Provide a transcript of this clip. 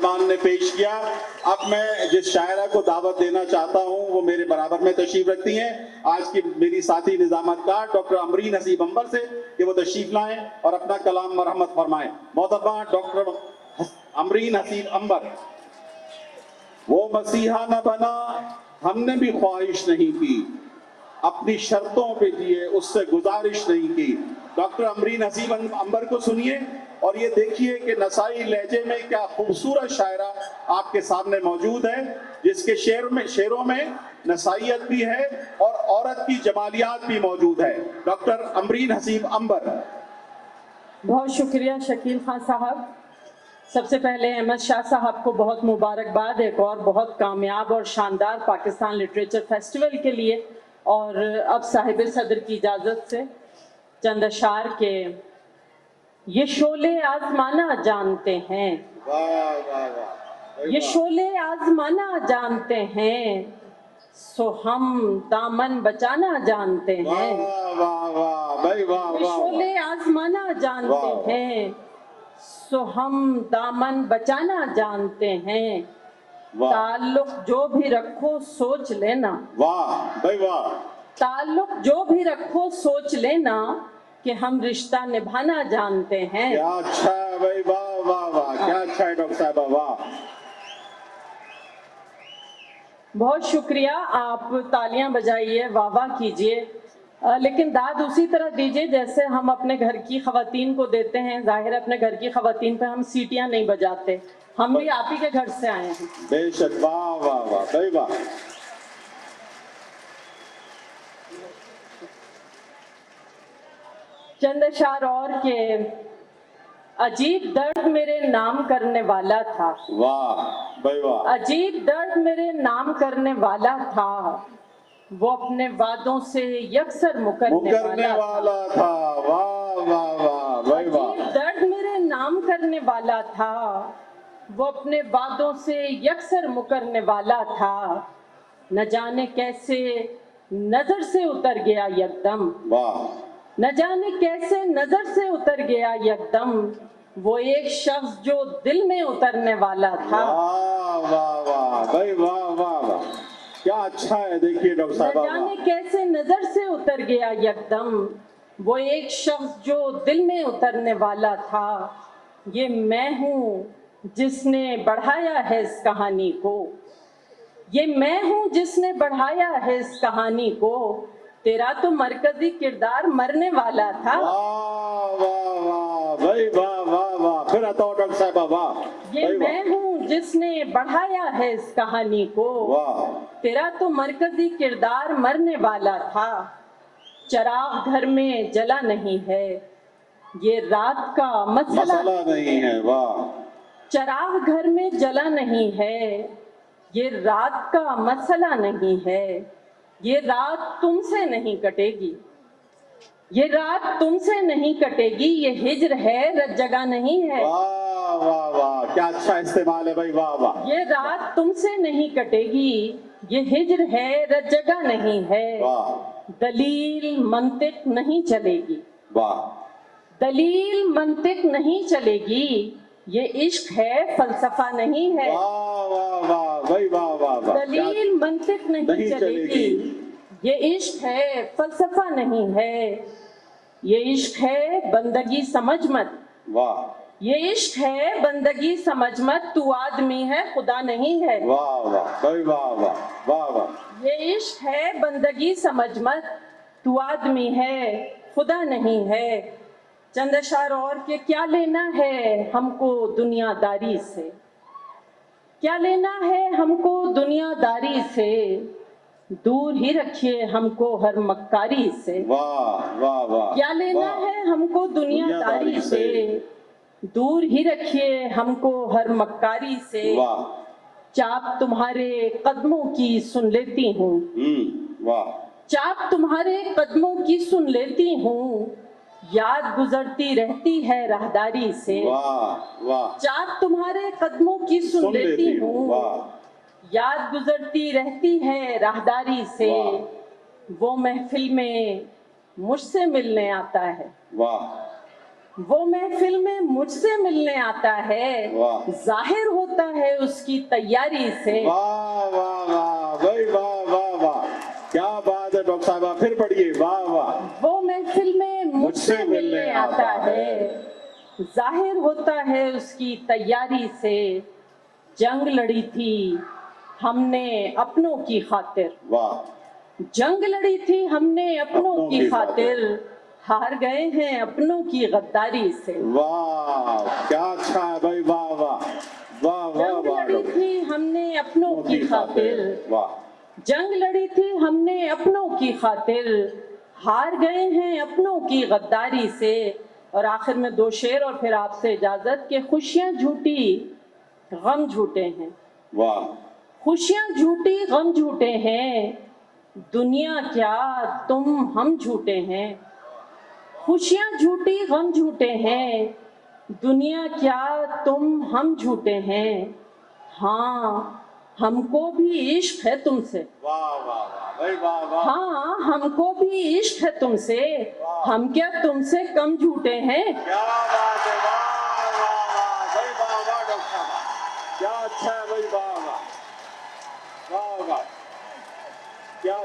मेहमान ने पेश किया। अब मैं जिस शायरा को दावत देना चाहता हूं वो मेरे बराबर में तशरीफ रखती हैं, आज की मेरी साथी निजामतकार डॉक्टर अमरीन हसीब अंबर से कि वो तशरीफ लाएं और अपना कलाम मरहमत फरमाएं। मोहतरमा डॉक्टर अमरीन हसीब अंबर। वो मसीहा न बना, हमने भी ख्वाहिश नहीं की, अपनी शर्तों पे जिए, उससे गुजारिश नहीं की। डॉक्टर अमरीन हसीब अंबर को सुनिए और ये देखिए कि नसाई लहजे में क्या खूबसूरत शायरा आपके सामने मौजूद है, जिसके शेरों में नसाइयत भी है और औरत की जमालियात भी मौजूद है। डॉक्टर अमरीन हसीब अंबर। बहुत शुक्रिया शकील खान साहब। सबसे पहले अहमद शाह साहब को बहुत मुबारकबाद एक और बहुत कामयाब और शानदार पाकिस्तान लिटरेचर फेस्टिवल के लिए। और अब साहिब सदर की इजाज़त से चंद अशार के ये शोले आजमाना जानते हैं, ये शोले आजमाना जानते हैं, सो हम दामन बचाना जानते हैं। ये शोले आजमाना जानते हैं, सो हम दामन बचाना जानते हैं। ताल्लुक जो भी रखो सोच लेना, वाह भाई वाह। ताल्लुक जो भी रखो सोच लेना कि हम रिश्ता निभाना जानते हैं। क्या अच्छा है भाई, वाह वाह वाह, क्या अच्छा है डॉक्टर साहबा, वाह। बहुत शुक्रिया, आप तालियां बजाइए, वाह वाह कीजिए, लेकिन दाद उसी तरह दीजिए जैसे हम अपने घर की खवातीन को देते हैं। जाहिर है अपने घर की खवातीन पे हम सीटियां नहीं बजाते, हम भी आप ही के घर से आए हैं। बेशक, वाह वाह वाह भाई वाह। चंद अशार और के अजीब दर्द मेरे नाम करने वाला था, वाह भाई वाह। अजीब दर्द मेरे नाम करने वाला था, वो अपने वादों से यकसर मुकरने वाला था। वाह वाह वाह भाई वाह। अजीब दर्द मेरे नाम करने वाला था, वो अपने वादों से यकसर मुकरने वाला था। न जाने कैसे नजर से उतर गया यकदम, वाह। न जाने कैसे नजर से उतर गया यकदम, वो एक शख्स जो दिल में उतरने वाला था। वाह वाह वाह भाई वाह वाह वाह, क्या अच्छा है। देखिए डॉक्टर साहब, न जाने कैसे नजर से उतर गया यकदम, वो एक शख्स जो दिल में उतरने वाला था। ये मैं हूँ जिसने बढ़ाया है इस कहानी को, ये मैं हूँ जिसने बढ़ाया है इस कहानी को। तेरा तो मरकजी किरदार मरने वाला था। वाह वाह वाह भाई वाह वाह वाह। फिर आता डॉक्टर साहब, वाह। ये मैं हूँ जिसने बढ़ाया है इस कहानी को, वाह। तेरा तो मरकजी किरदार मरने वाला था। चराग घर में जला नहीं है, ये रात का मसला नहीं है। वाह। चराग घर में जला नहीं है, ये रात का मसला नहीं है। ये रात तुमसे नहीं कटेगी, ये रात तुमसे नहीं कटेगी, ये हिज्र है रत जगह नहीं है। वाह वाह वाह, क्या अच्छा इस्तेमाल है भाई, वाह वाह। ये रात तुमसे नहीं कटेगी, ये हिज्र है रत जगह नहीं है। वाह। दलील मंतिक नहीं चलेगी, वाह। दलील मंतिक नहीं चलेगी, ये इश्क है फलसफा नहीं है। वाह वाह वाह भाई वाह वाह वाह। दलील मंतिक नहीं चलेगी, ये इश्क है फलसफा नहीं है। ये इश्क है बंदगी समझ मत, वाह। ये इश्क है बंदगी समझ मत, तू आदमी है खुदा नहीं है। वाह वाह भाई वाह वाह वाह वाह। ये इश्क है बंदगी समझ मत, तू आदमी है खुदा नहीं है। चंद अशार और के क्या लेना है हमको दुनियादारी से, क्या लेना है हमको दुनियादारी से, दूर ही रखिए हमको हर मक्कारी से। वाह वाह वाह। क्या लेना है हमको दुनियादारी से, दूर ही रखिए हमको हर मक्कारी से। वाह। चाप तुम्हारे कदमों की सुन लेती हूँ, वाह। चाप तुम्हारे कदमों की सुन लेती हूँ, याद गुजरती रहती है राहदारी से। वाह वाह। चाप तुम्हारे कदमों की सुन लेती हूँ, याद गुजरती रहती है राहदारी से। वो महफिल में मुझसे मिलने आता है, वाह। वो महफिल में मुझसे मिलने आता है, वाह। जाहिर होता है उसकी तैयारी से। वाह वाह वाह भाई, वाह वाह वाह, क्या बात है डॉक्टर साहबा, फिर पढ़िए, वाह वाह। वो महफिल में मुझसे मिलने आता है, जाहिर होता है उसकी तैयारी से। जंग लड़ी थी हमने अपनों की खातिर, वाह। जंग लड़ी थी हमने अपनों की खातिर, हार गए हैं अपनों की गद्दारी से। वाह, क्या अच्छा है भाई, वाह वाह वाह वाह जंग वाह लड़ी थी हमने अपनों की खातिर, वाह। जंग लड़ी थी हमने अपनों की खातिर, हार गए हैं अपनों की गद्दारी से। और आखिर में दो शेर और फिर आपसे इजाजत कि खुशियां झूठी गम झूठे हैं। वाह। खुशियां झूठी गम झूठे हैं, दुनिया क्या तुम हम झूठे हैं। खुशियां झूठी गम झूठे हैं, दुनिया क्या तुम हम झूठे हैं। हाँ हमको भी इश्क है तुमसे, वाह वाह वाह भाई, वाह वाह। हाँ हमको भी इश्क है तुमसे, हम क्या तुमसे कम झूठे हैं। क्या बात है, वाह वाह वाह भाई, वाह वाह डॉक्टर साहब, क्या अच्छा है भाई, वाह वाह वाह वाह।